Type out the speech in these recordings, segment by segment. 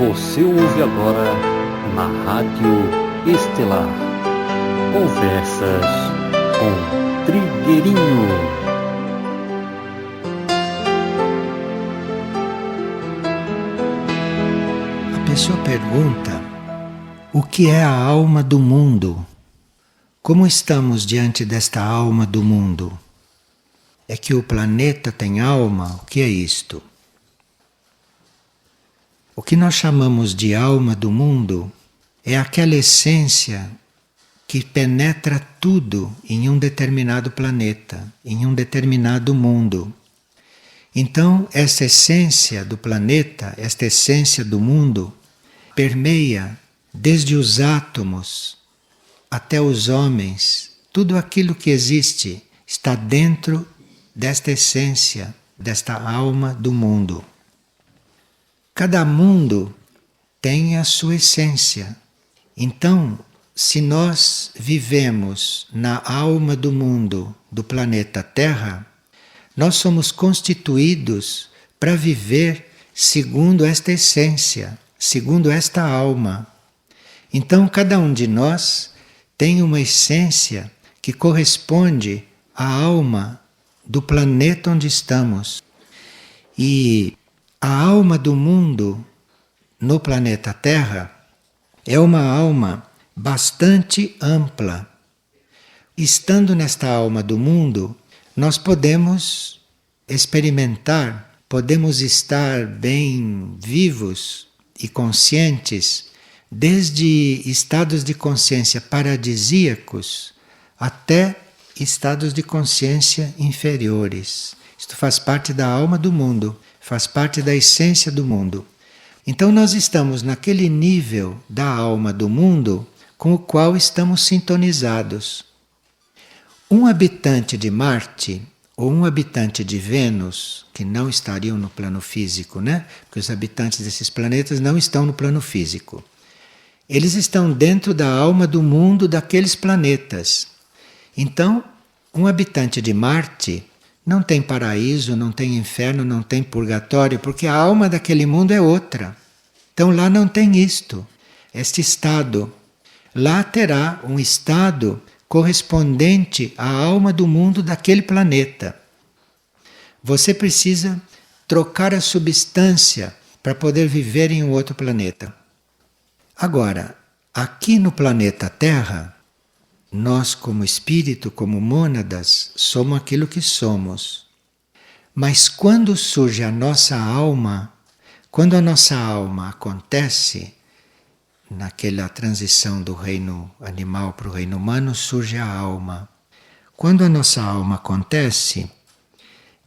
Você ouve agora na Rádio Estelar. Conversas com Trigueirinho. A pessoa pergunta: o que é a alma do mundo? Como estamos diante desta alma do mundo? É que o planeta tem alma? O que é isto? O que nós chamamos de alma do mundo é aquela essência que penetra tudo em um determinado planeta, em um determinado mundo. Então, essa essência do planeta, esta essência do mundo, permeia desde os átomos até os homens. Tudo aquilo que existe está dentro desta essência, desta alma do mundo. Cada mundo tem a sua essência. Então, se nós vivemos na alma do mundo, do planeta Terra, nós somos constituídos para viver segundo esta essência, segundo esta alma. Então, cada um de nós tem uma essência que corresponde à alma do planeta onde estamos. E a alma do mundo no planeta Terra é uma alma bastante ampla. Estando nesta alma do mundo, nós podemos experimentar, podemos estar bem vivos e conscientes, desde estados de consciência paradisíacos até estados de consciência inferiores. Isto faz parte da alma do mundo, faz parte da essência do mundo. Então nós estamos naquele nível da alma do mundo com o qual estamos sintonizados. Um habitante de Marte ou um habitante de Vênus, que não estariam no plano físico, né? Porque os habitantes desses planetas não estão no plano físico. Eles estão dentro da alma do mundo daqueles planetas. Então, um habitante de Marte não tem paraíso, não tem inferno, não tem purgatório, porque a alma daquele mundo é outra. Então lá não tem isto, este estado. Lá terá um estado correspondente à alma do mundo daquele planeta. Você precisa trocar a substância para poder viver em um outro planeta. Agora, aqui no planeta Terra, nós, como espírito, como mônadas, somos aquilo que somos. Mas quando surge a nossa alma, quando a nossa alma acontece, naquela transição do reino animal para o reino humano, surge a alma. Quando a nossa alma acontece,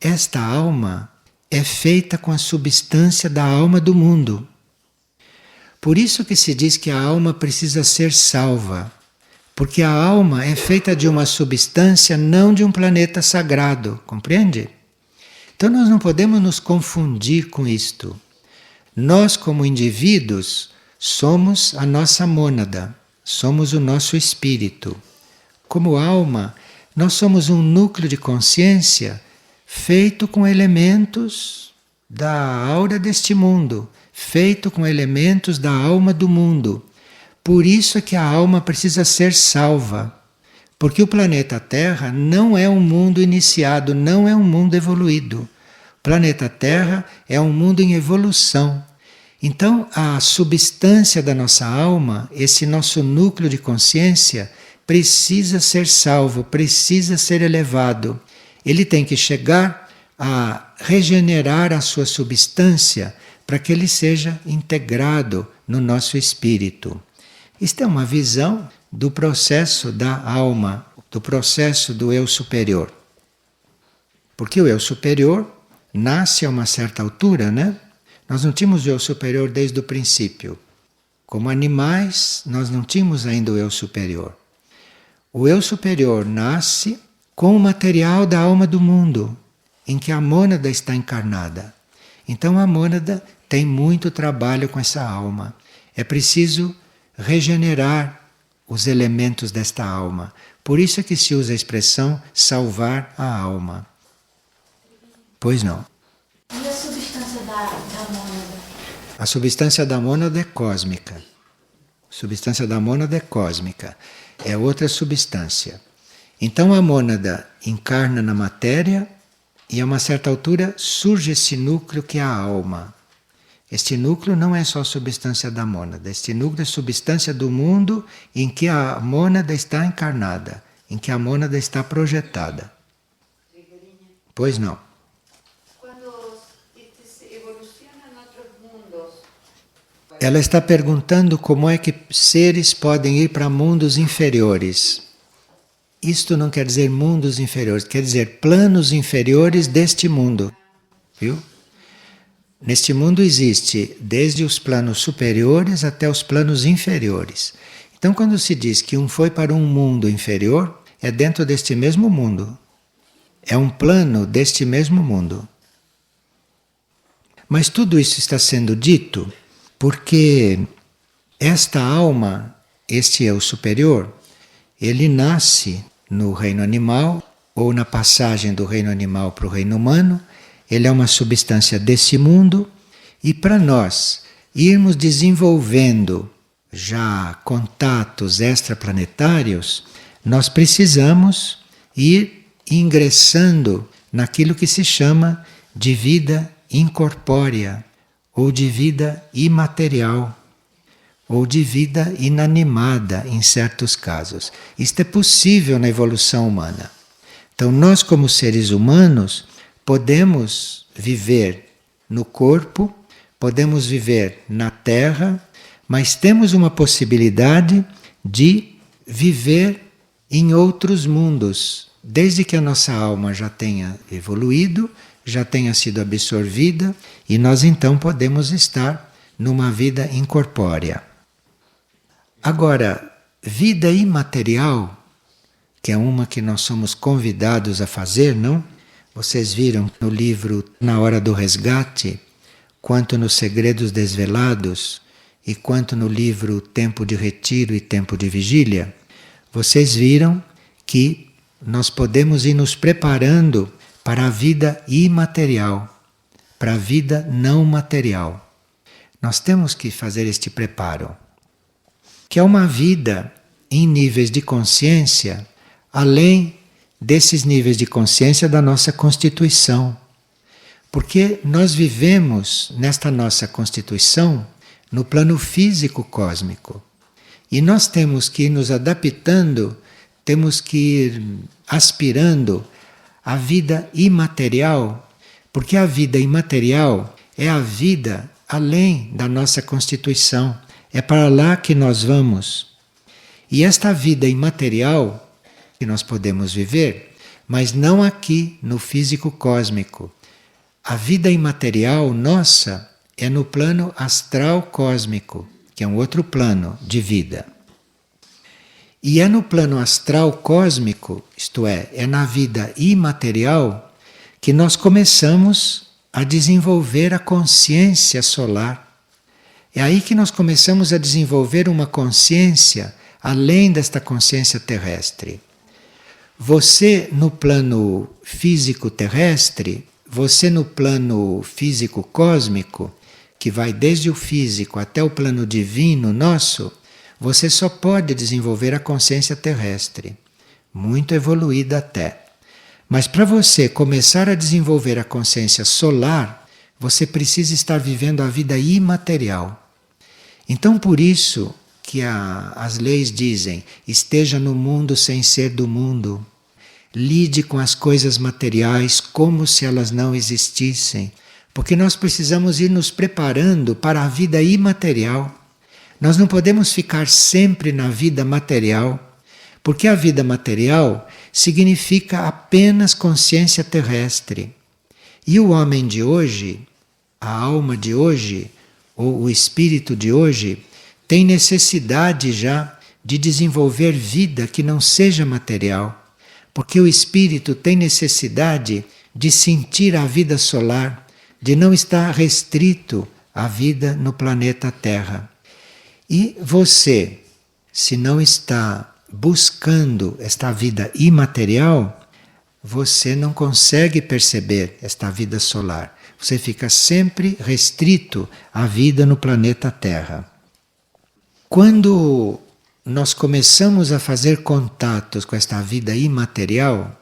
esta alma é feita com a substância da alma do mundo. Por isso que se diz que a alma precisa ser salva. Porque a alma é feita de uma substância, não de um planeta sagrado, compreende? Então nós não podemos nos confundir com isto. Nós, como indivíduos, somos a nossa mônada, somos o nosso espírito. Como alma, nós somos um núcleo de consciência feito com elementos da aura deste mundo, feito com elementos da alma do mundo. Por isso é que a alma precisa ser salva. Porque o planeta Terra não é um mundo iniciado, não é um mundo evoluído. O planeta Terra é um mundo em evolução. Então, a substância da nossa alma, esse nosso núcleo de consciência, precisa ser salvo, precisa ser elevado. Ele tem que chegar a regenerar a sua substância para que ele seja integrado no nosso espírito. Isto é uma visão do processo da alma, do processo do eu superior. Porque o eu superior nasce a uma certa altura, né? Nós não tínhamos o eu superior desde o princípio. Como animais, nós não tínhamos ainda o eu superior. O eu superior nasce com o material da alma do mundo, em que a mônada está encarnada. Então a mônada tem muito trabalho com essa alma. É preciso regenerar os elementos desta alma. Por isso é que se usa a expressão salvar a alma. Pois não. E a substância da mônada? A substância da mônada é cósmica. A substância da mônada é cósmica. É outra substância. Então a mônada encarna na matéria e a uma certa altura surge esse núcleo que é a alma. Este núcleo não é só substância da mônada. Este núcleo é substância do mundo em que a mônada está encarnada, em que a mônada está projetada. Pois não. Ela está perguntando como é que seres podem ir para mundos inferiores. Isto não quer dizer mundos inferiores, quer dizer planos inferiores deste mundo. Viu? Neste mundo existe desde os planos superiores até os planos inferiores. Então, quando se diz que um foi para um mundo inferior, é dentro deste mesmo mundo. É um plano deste mesmo mundo. Mas tudo isso está sendo dito porque esta alma, este eu superior, ele nasce no reino animal ou na passagem do reino animal para o reino humano. Ele é uma substância desse mundo e para nós irmos desenvolvendo já contatos extraplanetários, nós precisamos ir ingressando naquilo que se chama de vida incorpórea ou de vida imaterial ou de vida inanimada em certos casos. Isto é possível na evolução humana. Então nós como seres humanos podemos viver no corpo, podemos viver na terra, mas temos uma possibilidade de viver em outros mundos, desde que a nossa alma já tenha evoluído, já tenha sido absorvida, e nós então podemos estar numa vida incorpórea. Agora, vida imaterial, que é uma que nós somos convidados a fazer, não? Vocês viram no livro Na Hora do Resgate, quanto nos Segredos Desvelados e quanto no livro Tempo de Retiro e Tempo de Vigília, vocês viram que nós podemos ir nos preparando para a vida imaterial, para a vida não material. Nós temos que fazer este preparo, que é uma vida em níveis de consciência, além desses níveis de consciência da nossa constituição. Porque nós vivemos nesta nossa constituição no plano físico cósmico. E nós temos que ir nos adaptando, temos que ir aspirando à vida imaterial, porque a vida imaterial é a vida além da nossa constituição. É para lá que nós vamos. E esta vida imaterial que nós podemos viver, mas não aqui no físico cósmico. A vida imaterial nossa é no plano astral cósmico, que é um outro plano de vida. E é no plano astral cósmico, isto é na vida imaterial, que nós começamos a desenvolver a consciência solar. É aí que nós começamos a desenvolver uma consciência além desta consciência terrestre. Você no plano físico terrestre, você no plano físico cósmico, que vai desde o físico até o plano divino nosso, você só pode desenvolver a consciência terrestre, muito evoluída até. Mas para você começar a desenvolver a consciência solar, você precisa estar vivendo a vida imaterial. Então por isso que as leis dizem, esteja no mundo sem ser do mundo. Lide com as coisas materiais como se elas não existissem. Porque nós precisamos ir nos preparando para a vida imaterial. Nós não podemos ficar sempre na vida material, porque a vida material significa apenas consciência terrestre. E o homem de hoje, a alma de hoje, ou o espírito de hoje, tem necessidade já de desenvolver vida que não seja material, porque o espírito tem necessidade de sentir a vida solar, de não estar restrito à vida no planeta Terra. E você, se não está buscando esta vida imaterial, você não consegue perceber esta vida solar. você fica sempre restrito à vida no planeta Terra. Quando nós começamos a fazer contatos com esta vida imaterial,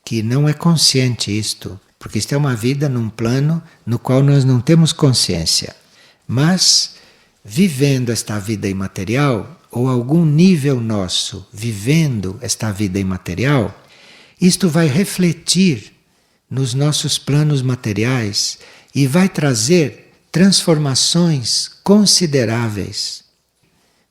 que não é consciente isto, porque isto é uma vida num plano no qual nós não temos consciência, mas vivendo esta vida imaterial, ou algum nível nosso vivendo esta vida imaterial, isto vai refletir nos nossos planos materiais e vai trazer transformações consideráveis.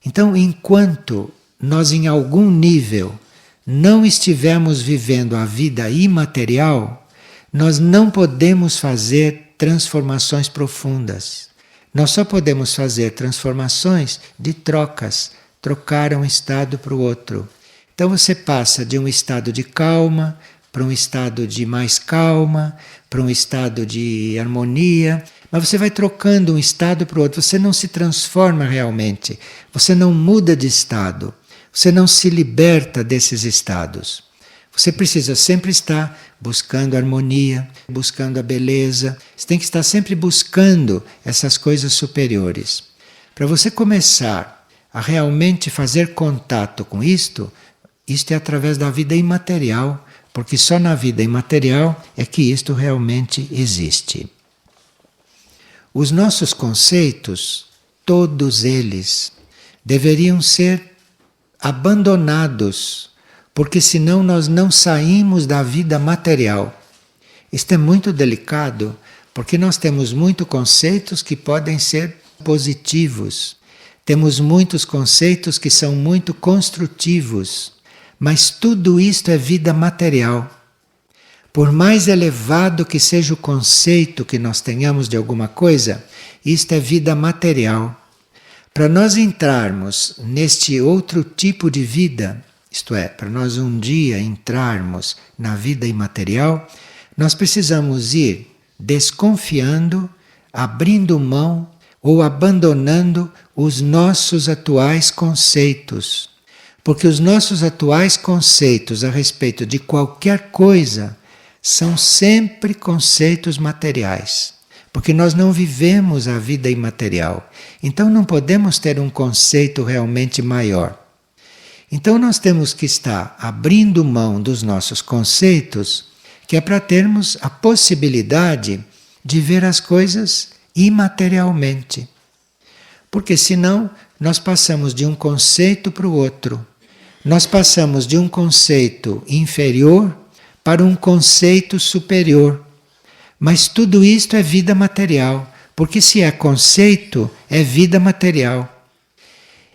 Então, enquanto nós em algum nível não estivermos vivendo a vida imaterial, nós não podemos fazer transformações profundas. Nós só podemos fazer transformações de trocas, trocar um estado para o outro. Então você passa de um estado de calma para um estado de mais calma, para um estado de harmonia, mas você vai trocando um estado para o outro, você não se transforma realmente, você não muda de estado, você não se liberta desses estados. Você precisa sempre estar buscando a harmonia, buscando a beleza, você tem que estar sempre buscando essas coisas superiores. Para você começar a realmente fazer contato com isto é através da vida imaterial, porque só na vida imaterial é que isto realmente existe. Os nossos conceitos, todos eles, deveriam ser abandonados, porque senão nós não saímos da vida material. Isto é muito delicado, porque nós temos muitos conceitos que podem ser positivos, temos muitos conceitos que são muito construtivos, mas tudo isto é vida material. Por mais elevado que seja o conceito que nós tenhamos de alguma coisa, isto é vida material. Para nós entrarmos neste outro tipo de vida, isto é, para nós um dia entrarmos na vida imaterial, nós precisamos ir desconfiando, abrindo mão ou abandonando os nossos atuais conceitos. Porque os nossos atuais conceitos a respeito de qualquer coisa são sempre conceitos materiais. Porque nós não vivemos a vida imaterial. Então não podemos ter um conceito realmente maior. Então nós temos que estar abrindo mão dos nossos conceitos, que é para termos a possibilidade de ver as coisas imaterialmente. Porque senão nós passamos de um conceito para o outro. Nós passamos de um conceito inferior para um conceito superior. Mas tudo isto é vida material, porque se é conceito, é vida material.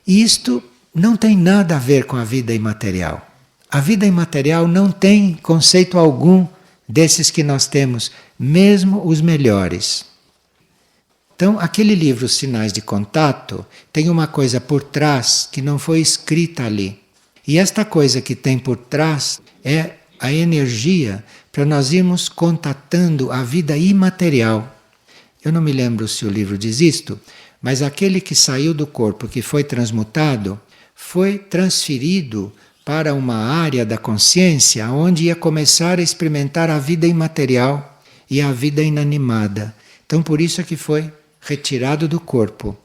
E isto não tem nada a ver com a vida imaterial. A vida imaterial não tem conceito algum desses que nós temos, mesmo os melhores. Então, aquele livro Sinais de Contato tem uma coisa por trás que não foi escrita ali. E esta coisa que tem por trás é a energia para nós irmos contatando a vida imaterial. Eu não me lembro se o livro diz isto, mas aquele que saiu do corpo, que foi transmutado, foi transferido para uma área da consciência onde ia começar a experimentar a vida imaterial e a vida inanimada. Então, por isso é que foi retirado do corpo,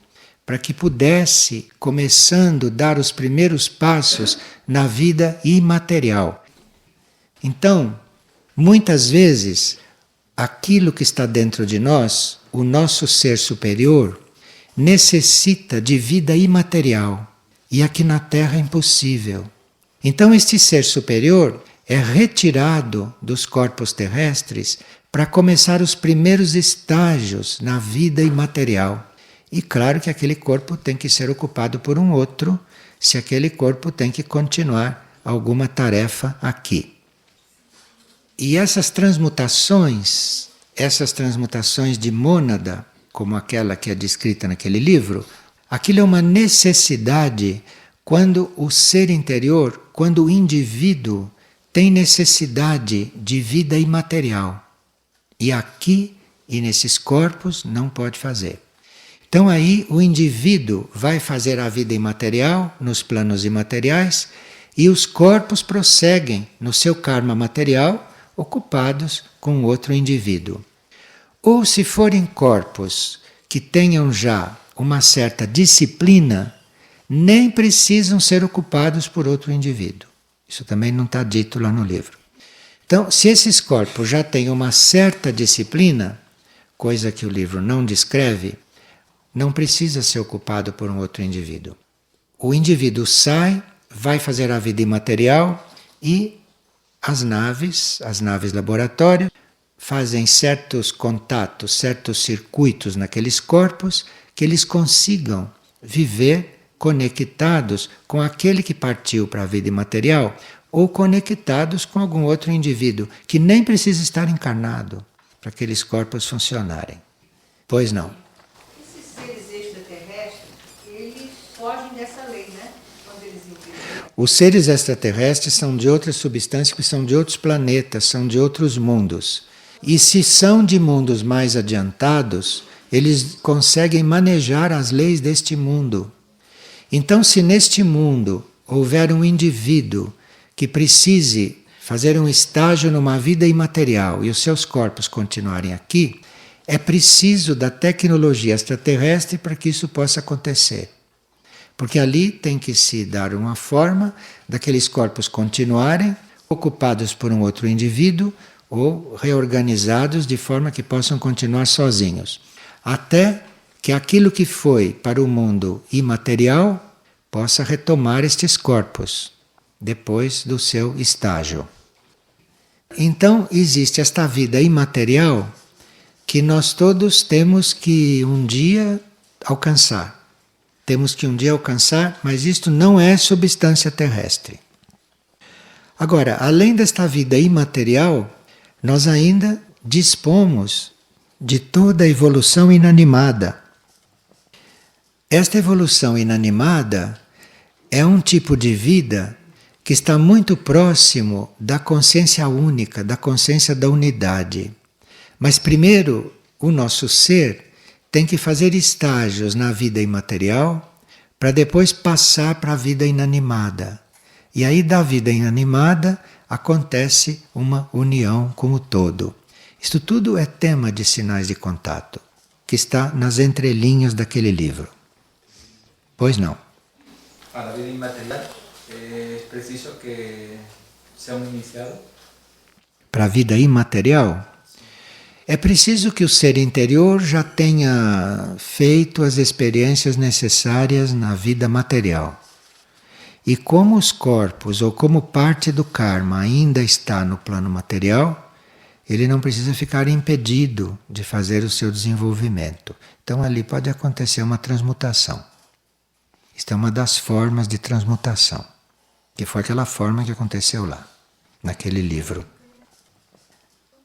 para que pudesse, começando, dar os primeiros passos na vida imaterial. Então, muitas vezes, aquilo que está dentro de nós, o nosso ser superior, necessita de vida imaterial. E aqui na Terra é impossível. Então, este ser superior é retirado dos corpos terrestres para começar os primeiros estágios na vida imaterial. E claro que aquele corpo tem que ser ocupado por um outro, se aquele corpo tem que continuar alguma tarefa aqui. E essas transmutações de mônada, como aquela que é descrita naquele livro, aquilo é uma necessidade quando o ser interior, quando o indivíduo tem necessidade de vida imaterial. E aqui e nesses corpos não pode fazer. Então aí o indivíduo vai fazer a vida imaterial nos planos imateriais e os corpos prosseguem no seu karma material ocupados com outro indivíduo. Ou se forem corpos que tenham já uma certa disciplina, nem precisam ser ocupados por outro indivíduo. Isso também não está dito lá no livro. Então, se esses corpos já têm uma certa disciplina, coisa que o livro não descreve, não precisa ser ocupado por um outro indivíduo. O indivíduo sai, vai fazer a vida imaterial e as naves laboratório, fazem certos contatos, certos circuitos naqueles corpos que eles consigam viver conectados com aquele que partiu para a vida imaterial ou conectados com algum outro indivíduo que nem precisa estar encarnado para aqueles corpos funcionarem. Pois não. Esses seres extraterrestres, eles fogem dessa lei, né? Quando eles entenderam. Os seres extraterrestres são de outras substâncias, que são de outros planetas, são de outros mundos. E se são de mundos mais adiantados, eles conseguem manejar as leis deste mundo. Então, se neste mundo houver um indivíduo que precise fazer um estágio numa vida imaterial e os seus corpos continuarem aqui, é preciso da tecnologia extraterrestre para que isso possa acontecer. Porque ali tem que se dar uma forma daqueles corpos continuarem ocupados por um outro indivíduo ou reorganizados de forma que possam continuar sozinhos. Até que aquilo que foi para o mundo imaterial possa retomar estes corpos depois do seu estágio. Então existe esta vida imaterial que nós todos temos que um dia alcançar. Temos que um dia alcançar, mas isto não é substância terrestre. Agora, além desta vida imaterial, nós ainda dispomos de toda a evolução inanimada. Esta evolução inanimada é um tipo de vida que está muito próximo da consciência única, da consciência da unidade. Mas primeiro, o nosso ser tem que fazer estágios na vida imaterial para depois passar para a vida inanimada. E aí da vida inanimada acontece uma união com o todo. Isto tudo é tema de sinais de contato, que está nas entrelinhas daquele livro. Pois não. Para a vida imaterial é preciso que seja um iniciado? Para a vida imaterial, é preciso que o ser interior já tenha feito as experiências necessárias na vida material. E como os corpos, ou como parte do karma ainda está no plano material, ele não precisa ficar impedido de fazer o seu desenvolvimento. Então ali pode acontecer uma transmutação. Isto é uma das formas de transmutação, que foi aquela forma que aconteceu lá, naquele livro.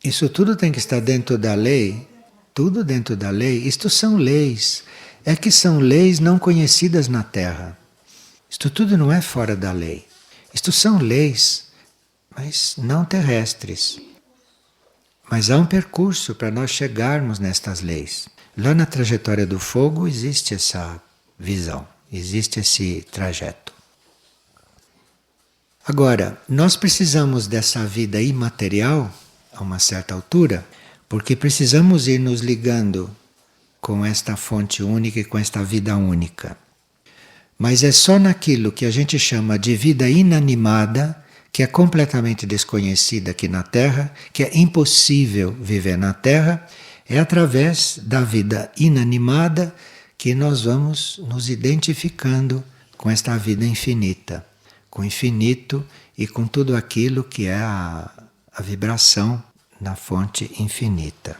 Isso tudo tem que estar dentro da lei, tudo dentro da lei. Isto são leis, é que são leis não conhecidas na Terra. Isto tudo não é fora da lei. Isto são leis, mas não terrestres. Mas há um percurso para nós chegarmos nestas leis. Lá na trajetória do fogo existe essa visão, existe esse trajeto. Agora, nós precisamos dessa vida imaterial a uma certa altura, porque precisamos ir nos ligando com esta fonte única e com esta vida única. Mas é só naquilo que a gente chama de vida inanimada, que é completamente desconhecida aqui na Terra, que é impossível viver na Terra, é através da vida inanimada que nós vamos nos identificando com esta vida infinita, com o infinito e com tudo aquilo que é a vibração na fonte infinita.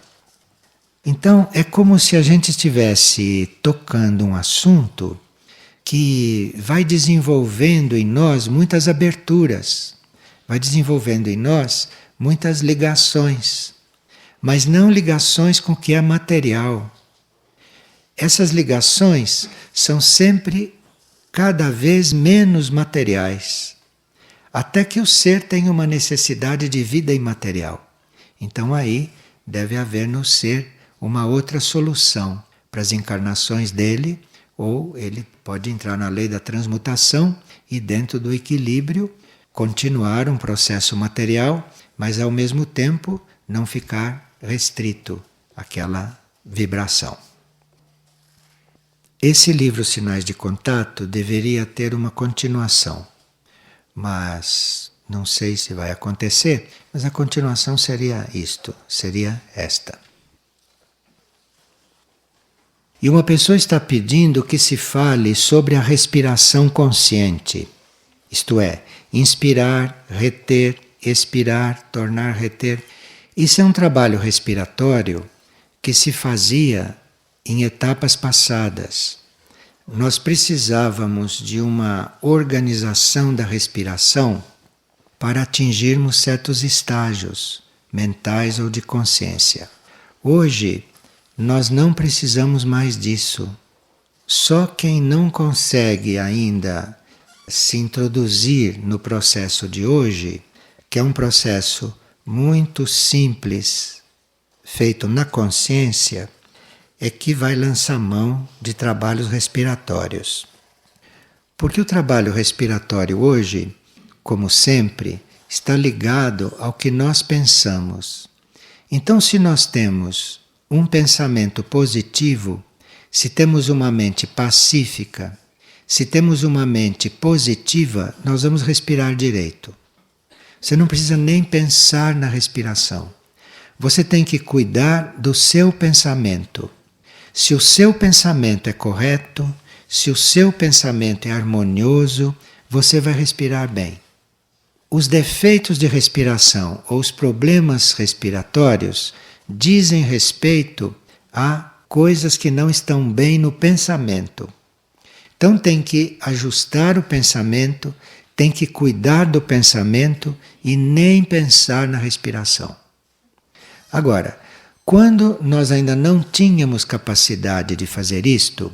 Então é como se a gente estivesse tocando um assunto que vai desenvolvendo em nós muitas aberturas, vai desenvolvendo em nós muitas ligações, mas não ligações com o que é material. Essas ligações são sempre cada vez menos materiais, até que o ser tenha uma necessidade de vida imaterial. Então aí deve haver no ser uma outra solução para as encarnações dele, ou ele pode entrar na lei da transmutação e dentro do equilíbrio continuar um processo material, mas ao mesmo tempo não ficar restrito aquela vibração. Esse livro Sinais de Contato deveria ter uma continuação, mas não sei se vai acontecer, mas a continuação seria isto, seria esta. E uma pessoa está pedindo que se fale sobre a respiração consciente, isto é, inspirar, reter, expirar, tornar, reter. Isso é um trabalho respiratório que se fazia em etapas passadas. Nós precisávamos de uma organização da respiração para atingirmos certos estágios mentais ou de consciência. Hoje, nós não precisamos mais disso. Só quem não consegue ainda se introduzir no processo de hoje, que é um processo muito simples, feito na consciência, é que vai lançar mão de trabalhos respiratórios. Porque o trabalho respiratório hoje, como sempre, está ligado ao que nós pensamos. Então, se nós temos um pensamento positivo, se temos uma mente pacífica, se temos uma mente positiva, nós vamos respirar direito. Você não precisa nem pensar na respiração. Você tem que cuidar do seu pensamento. Se o seu pensamento é correto, se o seu pensamento é harmonioso, você vai respirar bem. Os defeitos de respiração ou os problemas respiratórios dizem respeito a coisas que não estão bem no pensamento. Então tem que ajustar o pensamento, tem que cuidar do pensamento e nem pensar na respiração. Agora, quando nós ainda não tínhamos capacidade de fazer isto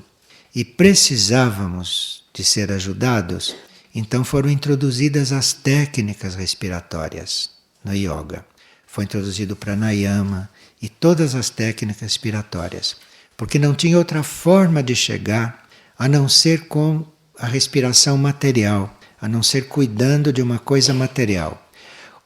e precisávamos de ser ajudados, então foram introduzidas as técnicas respiratórias no yoga. Foi introduzido o pranayama e todas as técnicas respiratórias, porque não tinha outra forma de chegar a não ser com a respiração material, a não ser cuidando de uma coisa material.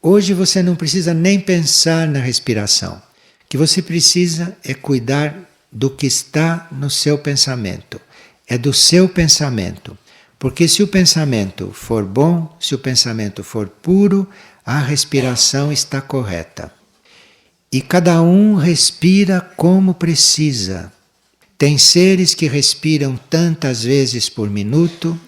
Hoje você não precisa nem pensar na respiração. O que você precisa é cuidar do que está no seu pensamento. É do seu pensamento. Porque se o pensamento for bom, se o pensamento for puro, a respiração está correta. E cada um respira como precisa. Tem seres que respiram tantas vezes por minuto,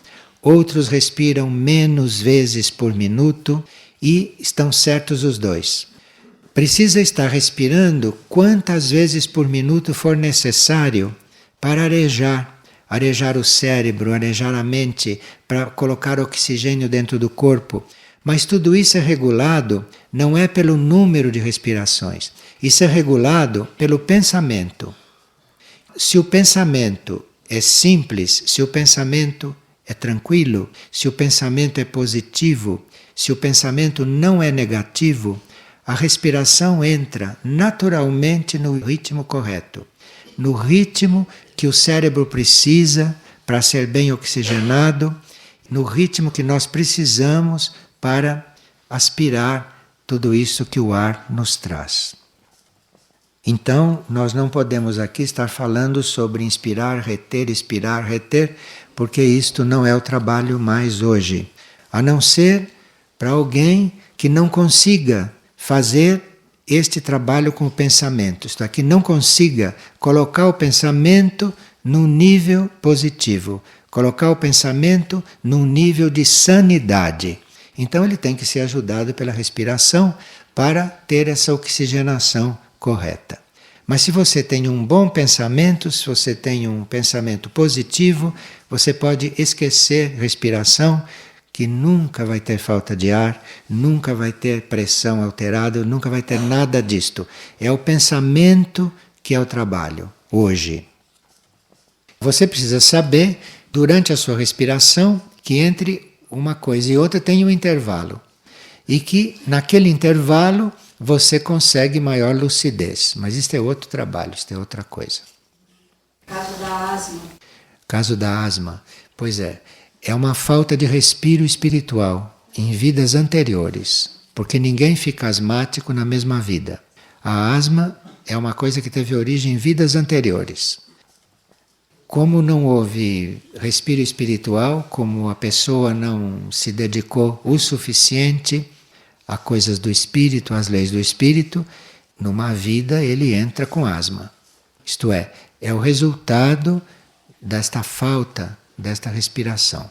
outros respiram menos vezes por minuto e estão certos os dois. Precisa estar respirando quantas vezes por minuto for necessário para arejar o cérebro, arejar a mente, para colocar oxigênio dentro do corpo. Mas tudo isso é regulado, não é pelo número de respirações. Isso é regulado pelo pensamento. Se o pensamento é simples, se o pensamento é tranquilo, se o pensamento é positivo, se o pensamento não é negativo, a respiração entra naturalmente no ritmo correto, no ritmo que o cérebro precisa para ser bem oxigenado, no ritmo que nós precisamos para aspirar tudo isso que o ar nos traz. Então, nós não podemos aqui estar falando sobre inspirar, reter, porque isto não é o trabalho mais hoje, a não ser para alguém que não consiga fazer este trabalho com o pensamento, isto aqui, não consiga colocar o pensamento num nível positivo, colocar o pensamento num nível de sanidade. Então ele tem que ser ajudado pela respiração para ter essa oxigenação correta. Mas se você tem um bom pensamento, se você tem um pensamento positivo, você pode esquecer respiração, que nunca vai ter falta de ar, nunca vai ter pressão alterada, nunca vai ter nada disto. É o pensamento que é o trabalho, hoje. Você precisa saber, durante a sua respiração, que entre uma coisa e outra tem um intervalo. E que naquele intervalo você consegue maior lucidez. Mas isto é outro trabalho, isto é outra coisa. Caso da asma. Caso da asma, pois é. É uma falta de respiro espiritual em vidas anteriores, porque ninguém fica asmático na mesma vida. A asma é uma coisa que teve origem em vidas anteriores. Como não houve respiro espiritual, como a pessoa não se dedicou o suficiente a coisas do espírito, às leis do espírito, numa vida ele entra com asma. Isto é o resultado desta falta, desta respiração.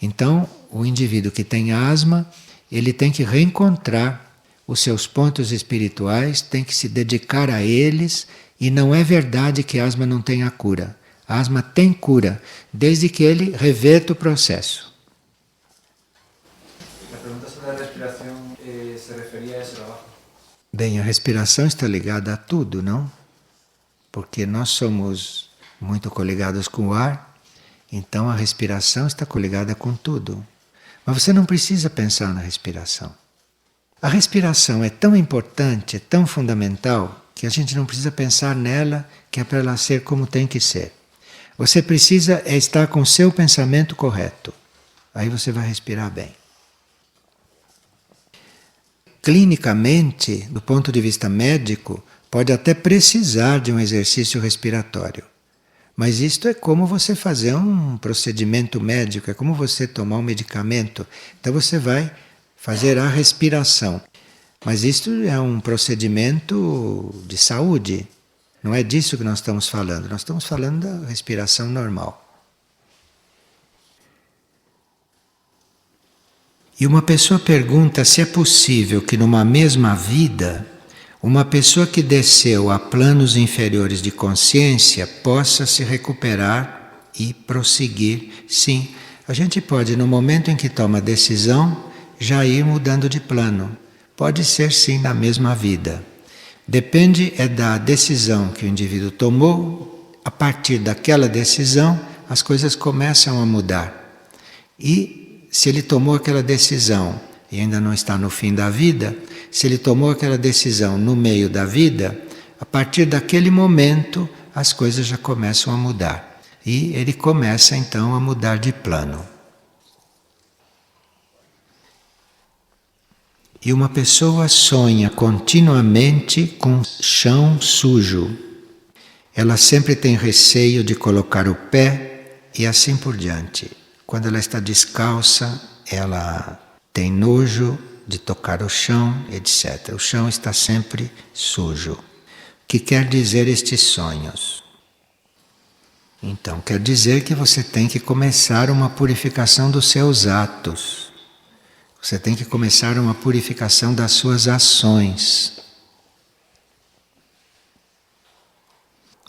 Então, o indivíduo que tem asma, ele tem que reencontrar os seus pontos espirituais, tem que se dedicar a eles, e não é verdade que a asma não tenha cura. A asma tem cura, desde que ele reverta o processo. A pergunta sobre a respiração se referia a esse trabalho? Bem, a respiração está ligada a tudo, não? Porque nós somos muito coligados com o ar, então a respiração está coligada com tudo. Mas você não precisa pensar na respiração. A respiração é tão importante, é tão fundamental, que a gente não precisa pensar nela, que é para ela ser como tem que ser. Você precisa estar com o seu pensamento correto. Aí você vai respirar bem. Clinicamente, do ponto de vista médico, pode até precisar de um exercício respiratório. Mas isto é como você fazer um procedimento médico, é como você tomar um medicamento. Então você vai fazer a respiração. Mas isto é um procedimento de saúde. Não é disso que nós estamos falando. Nós estamos falando da respiração normal. E uma pessoa pergunta se é possível que numa mesma vida, uma pessoa que desceu a planos inferiores de consciência possa se recuperar e prosseguir. Sim, a gente pode, no momento em que toma a decisão, já ir mudando de plano. Pode ser sim na mesma vida. Depende da decisão que o indivíduo tomou. A partir daquela decisão, as coisas começam a mudar. E se ele tomou aquela decisão e ainda não está no fim da vida, se ele tomou aquela decisão no meio da vida, a partir daquele momento as coisas já começam a mudar. E ele começa então a mudar de plano. E uma pessoa sonha continuamente com chão sujo. Ela sempre tem receio de colocar o pé e assim por diante. Quando ela está descalça, ela tem nojo de tocar o chão, etc. O chão está sempre sujo. O que quer dizer estes sonhos? Então, quer dizer que você tem que começar uma purificação dos seus atos. Você tem que começar uma purificação das suas ações.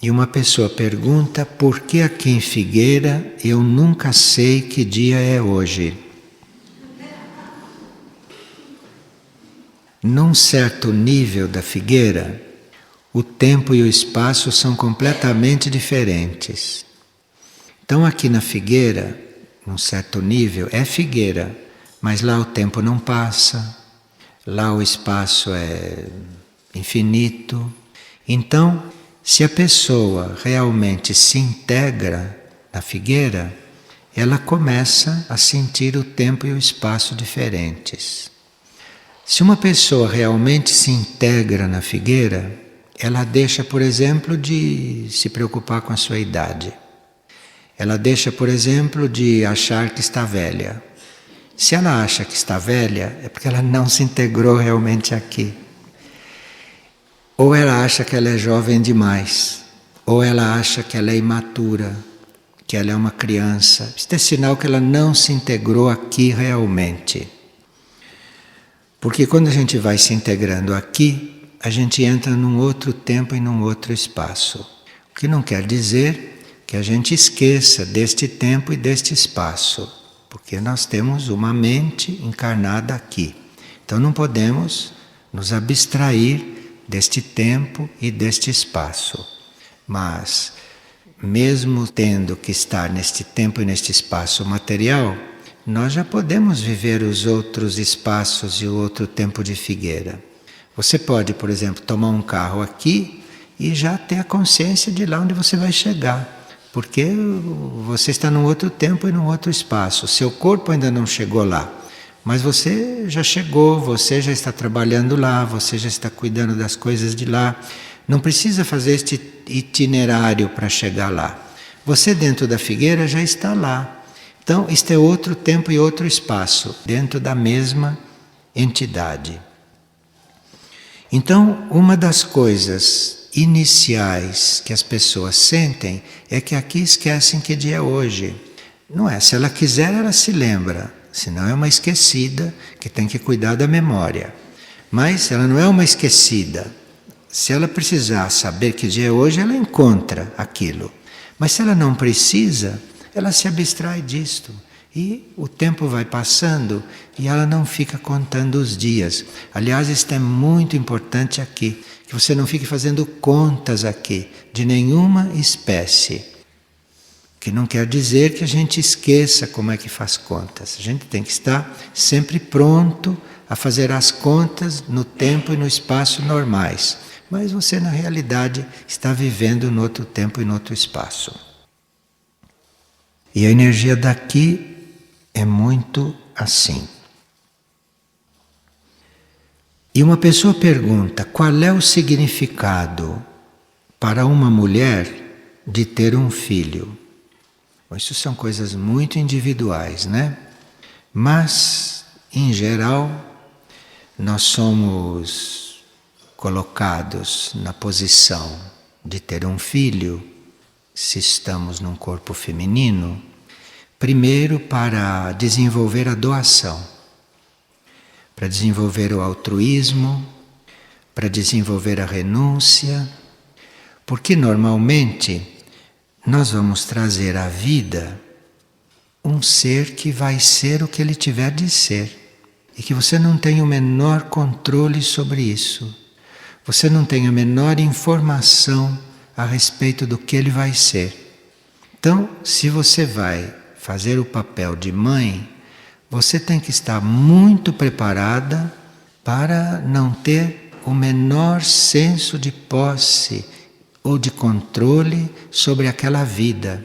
E uma pessoa pergunta por que aqui em Figueira eu nunca sei que dia é hoje. Num certo nível da Figueira, o tempo e o espaço são completamente diferentes. Então aqui na Figueira, num certo nível, é Figueira, mas lá o tempo não passa, lá o espaço é infinito. Então, se a pessoa realmente se integra na Figueira, ela começa a sentir o tempo e o espaço diferentes. Se uma pessoa realmente se integra na Figueira, ela deixa, por exemplo, de se preocupar com a sua idade. Ela deixa, por exemplo, de achar que está velha. Se ela acha que está velha, é porque ela não se integrou realmente aqui. Ou ela acha que ela é jovem demais, ou ela acha que ela é imatura, que ela é uma criança. Isso é sinal que ela não se integrou aqui realmente. Porque quando a gente vai se integrando aqui, a gente entra num outro tempo e num outro espaço. O que não quer dizer que a gente esqueça deste tempo e deste espaço. Porque nós temos uma mente encarnada aqui. Então não podemos nos abstrair deste tempo e deste espaço. Mas, mesmo tendo que estar neste tempo e neste espaço material, nós já podemos viver os outros espaços e o outro tempo de Figueira. Você pode, por exemplo, tomar um carro aqui e já ter a consciência de lá onde você vai chegar. Porque você está num outro tempo e num outro espaço. Seu corpo ainda não chegou lá. Mas você já chegou, você já está trabalhando lá, você já está cuidando das coisas de lá. Não precisa fazer este itinerário para chegar lá. Você dentro da figueira já está lá. Então, isto é outro tempo e outro espaço, dentro da mesma entidade. Então, uma das coisas iniciais que as pessoas sentem é que aqui esquecem que dia é hoje. Não é, se ela quiser, ela se lembra, senão é uma esquecida que tem que cuidar da memória. Mas ela não é uma esquecida. Se ela precisar saber que dia é hoje, ela encontra aquilo. Mas se ela não precisa, ela se abstrai disto. E o tempo vai passando e ela não fica contando os dias. Aliás, isto é muito importante aqui, que você não fique fazendo contas aqui de nenhuma espécie. Que não quer dizer que a gente esqueça como é que faz contas. A gente tem que estar sempre pronto a fazer as contas no tempo e no espaço normais. Mas você, na realidade, está vivendo no outro tempo e no outro espaço. E a energia daqui é muito assim. E uma pessoa pergunta: qual é o significado para uma mulher de ter um filho? Bom, isso são coisas muito individuais, né? Mas, em geral, nós somos colocados na posição de ter um filho, se estamos num corpo feminino, primeiro para desenvolver a doação, para desenvolver o altruísmo, para desenvolver a renúncia, porque normalmente nós vamos trazer à vida um ser que vai ser o que ele tiver de ser e que você não tem o menor controle sobre isso. Você não tem a menor informação a respeito do que ele vai ser. Então, se você vai fazer o papel de mãe, você tem que estar muito preparada para não ter o menor senso de posse ou de controle sobre aquela vida.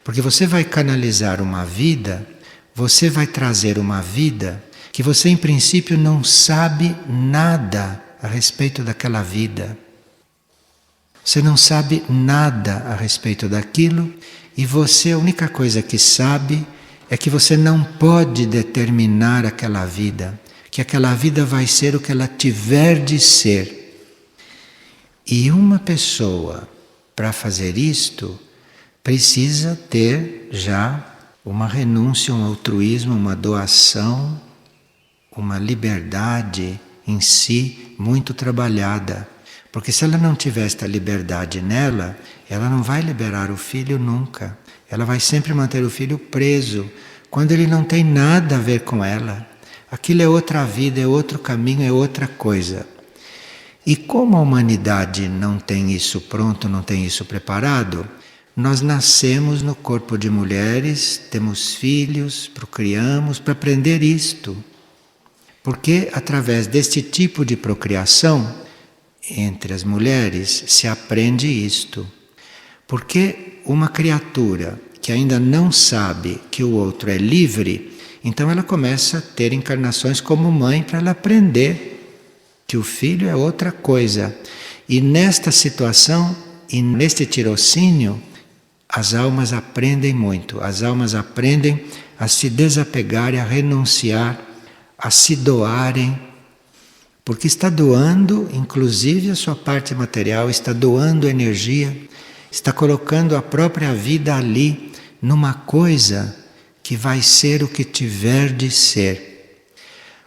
Porque você vai canalizar uma vida, você vai trazer uma vida que você em princípio não sabe nada a respeito daquela vida. Você não sabe nada a respeito daquilo e você, a única coisa que sabe é que você não pode determinar aquela vida, que aquela vida vai ser o que ela tiver de ser. E uma pessoa, para fazer isto, precisa ter já uma renúncia, um altruísmo, uma doação, uma liberdade em si muito trabalhada. Porque se ela não tiver esta liberdade nela, ela não vai liberar o filho nunca. Ela vai sempre manter o filho preso, quando ele não tem nada a ver com ela. Aquilo é outra vida, é outro caminho, é outra coisa. E como a humanidade não tem isso pronto, não tem isso preparado, nós nascemos no corpo de mulheres, temos filhos, procriamos para aprender isto. Porque através deste tipo de procriação, entre as mulheres, se aprende isto. Porque uma criatura que ainda não sabe que o outro é livre, então ela começa a ter encarnações como mãe para ela aprender que o filho é outra coisa. E nesta situação, e neste tirocínio, as almas aprendem muito. As almas aprendem a se desapegarem, a renunciar, a se doarem, porque está doando, inclusive, a sua parte material, está doando energia, está colocando a própria vida ali, numa coisa que vai ser o que tiver de ser.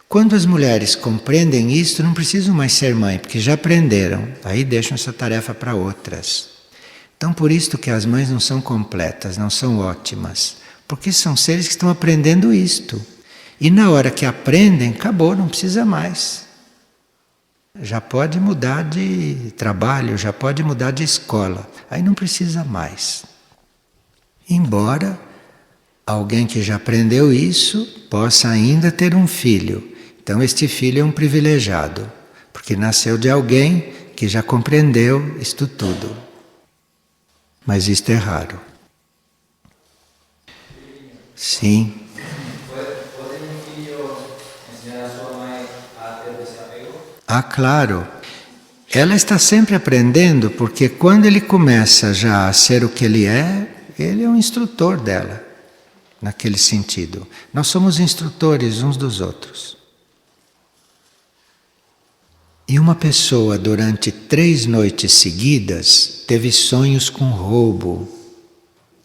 Quando as mulheres compreendem isto, não precisam mais ser mãe, porque já aprenderam, aí deixam essa tarefa para outras. Então, por isso que as mães não são completas, não são ótimas, porque são seres que estão aprendendo isto. E na hora que aprendem, acabou, não precisa mais. Já pode mudar de trabalho, já pode mudar de escola, aí não precisa mais. Embora alguém que já aprendeu isso possa ainda ter um filho. Então este filho é um privilegiado, porque nasceu de alguém que já compreendeu isto tudo. Mas isto é raro. Sim. Pode um filho ensinar a sua mãe a ter desapego? Ah, claro. Ela está sempre aprendendo, porque quando ele começa já a ser o que ele é um instrutor dela, naquele sentido. Nós somos instrutores uns dos outros. E uma pessoa, durante 3 noites seguidas, teve sonhos com roubo.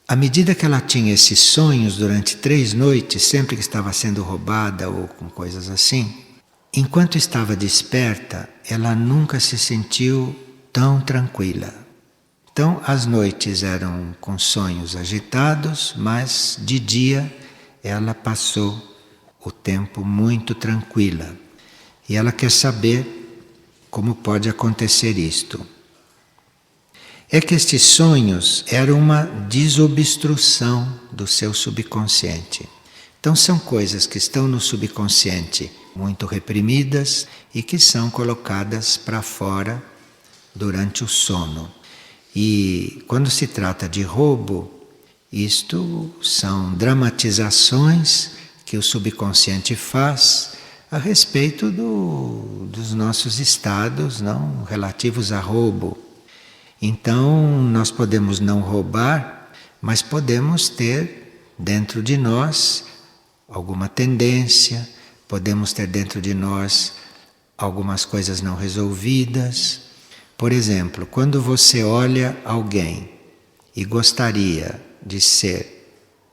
À medida que ela tinha esses sonhos durante 3 noites, sempre que estava sendo roubada ou com coisas assim, enquanto estava desperta, ela nunca se sentiu tão tranquila. Então, as noites eram com sonhos agitados, mas de dia ela passou o tempo muito tranquila. E ela quer saber como pode acontecer isto. É que estes sonhos eram uma desobstrução do seu subconsciente. Então são coisas que estão no subconsciente muito reprimidas e que são colocadas para fora durante o sono. E quando se trata de roubo, isto são dramatizações que o subconsciente faz a respeito dos nossos estados não relativos a roubo. Então nós podemos não roubar, mas podemos ter dentro de nós alguma tendência, podemos ter dentro de nós algumas coisas não resolvidas. Por exemplo, quando você olha alguém e gostaria de ser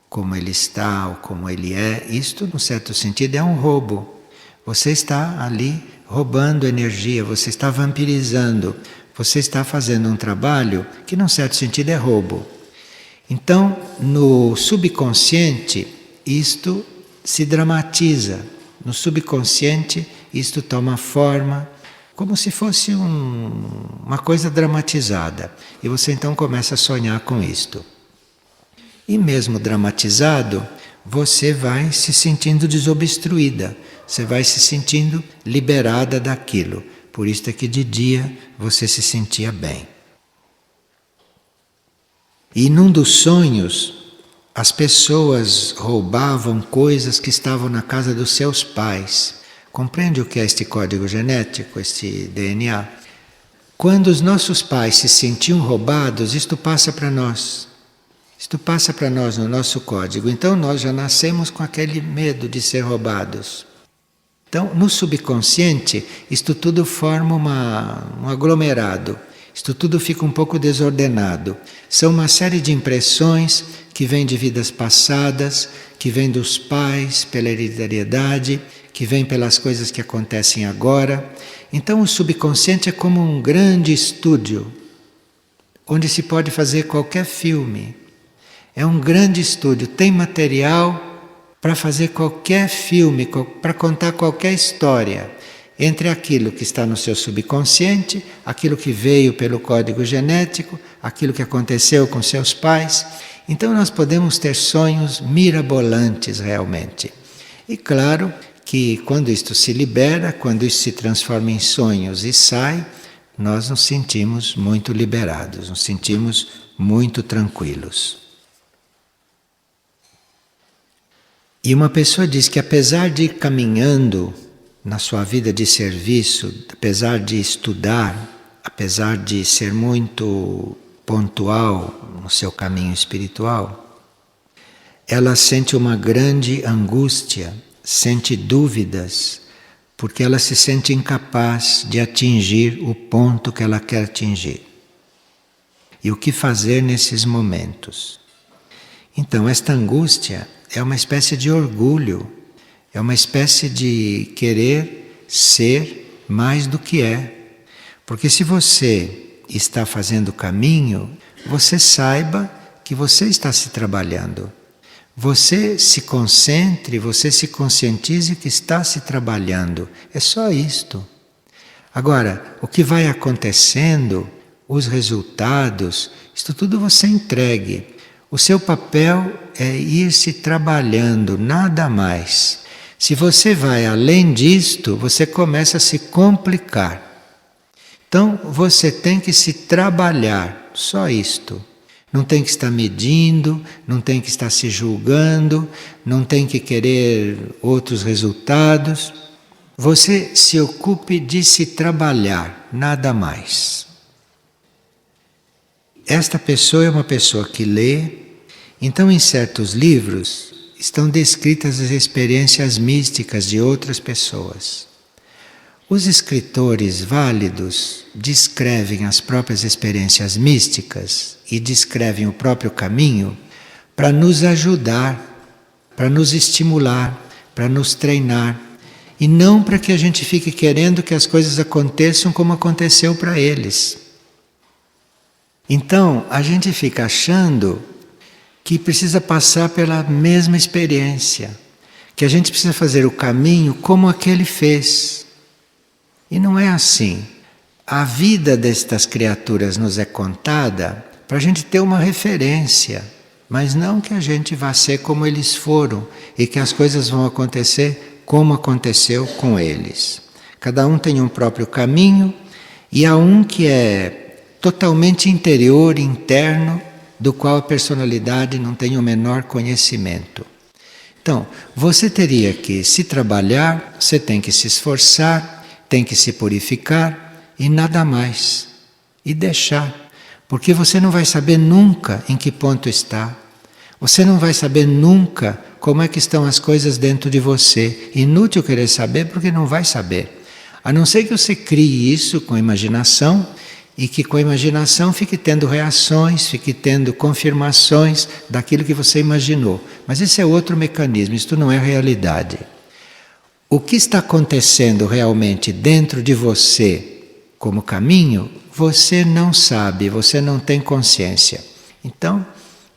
como ele está ou como ele é, isto, num certo sentido, é um roubo. Você está ali roubando energia, você está vampirizando, você está fazendo um trabalho que, num certo sentido, é roubo. Então, no subconsciente, isto se dramatiza. No subconsciente, isto toma forma como se fosse uma coisa dramatizada. E você então começa a sonhar com isto. E mesmo dramatizado, você vai se sentindo desobstruída. Você vai se sentindo liberada daquilo. Por isso é que de dia você se sentia bem. E num dos sonhos, as pessoas roubavam coisas que estavam na casa dos seus pais. Compreende o que é este código genético, este DNA? Quando os nossos pais se sentiam roubados, isto passa para nós. Isto passa para nós no nosso código. Então nós já nascemos com aquele medo de ser roubados. Então, no subconsciente, isto tudo forma um aglomerado. Isto tudo fica um pouco desordenado. São uma série de impressões que vêm de vidas passadas, que vêm dos pais, pela hereditariedade, que vêm pelas coisas que acontecem agora. Então, o subconsciente é como um grande estúdio, onde se pode fazer qualquer filme. É um grande estúdio, tem material para fazer qualquer filme, para contar qualquer história, entre aquilo que está no seu subconsciente, aquilo que veio pelo código genético, aquilo que aconteceu com seus pais. Então nós podemos ter sonhos mirabolantes realmente. E claro que quando isto se libera, quando isto se transforma em sonhos e sai, nós nos sentimos muito liberados, nos sentimos muito tranquilos. E uma pessoa diz que apesar de ir caminhando na sua vida de serviço, apesar de estudar, apesar de ser muito pontual no seu caminho espiritual, ela sente uma grande angústia, sente dúvidas, porque ela se sente incapaz de atingir o ponto que ela quer atingir. E o que fazer nesses momentos? Então, esta angústia é uma espécie de orgulho, é uma espécie de querer ser mais do que é. Porque se você está fazendo o caminho, você saiba que você está se trabalhando. Você se concentre, você se conscientize que está se trabalhando. É só isto. Agora, o que vai acontecendo, os resultados, isto tudo você entregue. O seu papel é ir se trabalhando, nada mais. Se você vai além disto, você começa a se complicar. Então, você tem que se trabalhar, só isto. Não tem que estar medindo, não tem que estar se julgando, não tem que querer outros resultados. você se ocupe de se trabalhar, nada mais. Esta pessoa é uma pessoa que lê, então em certos livros estão descritas as experiências místicas de outras pessoas. Os escritores válidos descrevem as próprias experiências místicas e descrevem o próprio caminho para nos ajudar, para nos estimular, para nos treinar, e não para que a gente fique querendo que as coisas aconteçam como aconteceu para eles. Então, a gente fica achando que precisa passar pela mesma experiência, que a gente precisa fazer o caminho como aquele fez. E não é assim. A vida destas criaturas nos é contada para a gente ter uma referência, mas não que a gente vá ser como eles foram e que as coisas vão acontecer como aconteceu com eles. Cada um tem um próprio caminho e há um que é totalmente interior, interno, do qual a personalidade não tem o menor conhecimento. Então, você teria que se trabalhar, você tem que se esforçar, tem que se purificar e nada mais. E deixar. Porque você não vai saber nunca em que ponto está. Você não vai saber nunca como é que estão as coisas dentro de você. Inútil querer saber porque não vai saber. A não ser que você crie isso com a imaginação e que com a imaginação fique tendo reações, fique tendo confirmações daquilo que você imaginou. Mas esse é outro mecanismo, isto não é realidade. O que está acontecendo realmente dentro de você como caminho, você não sabe, você não tem consciência. Então,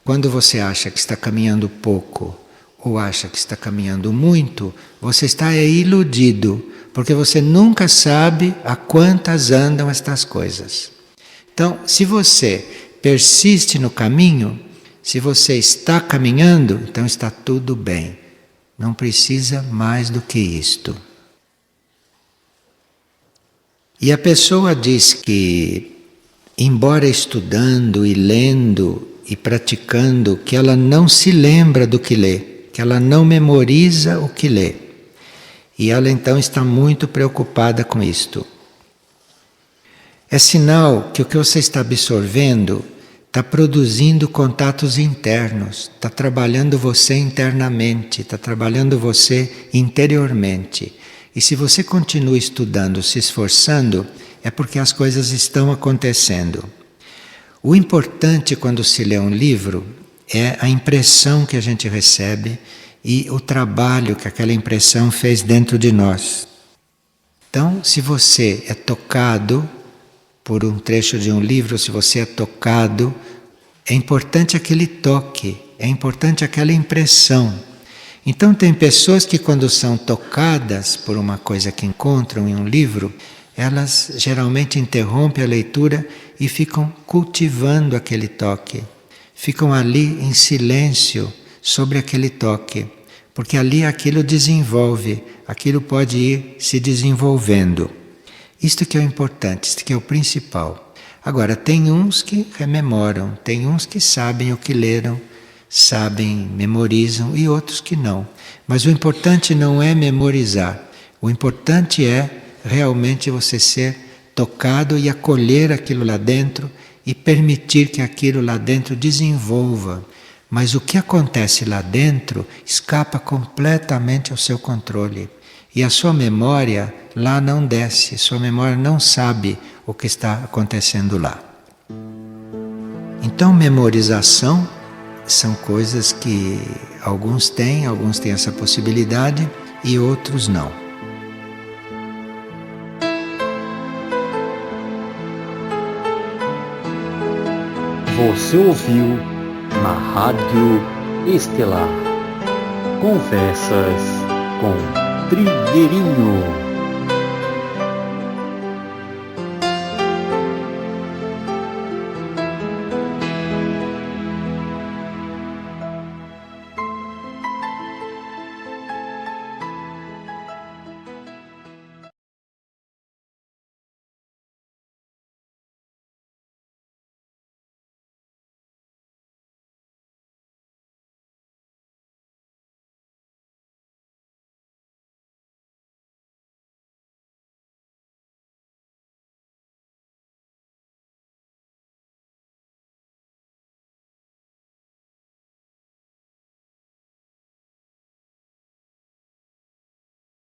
quando você acha que está caminhando pouco ou acha que está caminhando muito, você está iludido, porque você nunca sabe a quantas andam estas coisas. Então, se você persiste no caminho, se você está caminhando, então está tudo bem. Não precisa mais do que isto. E a pessoa diz que, embora estudando e lendo e praticando, que ela não se lembra do que lê, que ela não memoriza o que lê. E ela então está muito preocupada com isto. É sinal que o que você está absorvendo está produzindo contatos internos, está trabalhando você internamente, está trabalhando você interiormente. E se você continua estudando, se esforçando, é porque as coisas estão acontecendo. O importante quando se lê um livro é a impressão que a gente recebe e o trabalho que aquela impressão fez dentro de nós. Então, se você é tocado por um trecho de um livro, se você é tocado, é importante aquele toque, é importante aquela impressão. Então tem pessoas que quando são tocadas por uma coisa que encontram em um livro, elas geralmente interrompem a leitura e ficam cultivando aquele toque. Ficam ali em silêncio sobre aquele toque, porque ali aquilo desenvolve, aquilo pode ir se desenvolvendo. Isto que é o importante, isto que é o principal. Agora, tem uns que rememoram, tem uns que sabem o que leram, sabem, memorizam, e outros que não. Mas o importante não é memorizar, o importante é realmente você ser tocado e acolher aquilo lá dentro e permitir que aquilo lá dentro desenvolva. Mas o que acontece lá dentro escapa completamente ao seu controle. E a sua memória lá não desce, sua memória não sabe o que está acontecendo lá. Então, memorização são coisas que alguns têm essa possibilidade e outros não. Você ouviu na Rádio Estelar Conversas com Trigueirinho.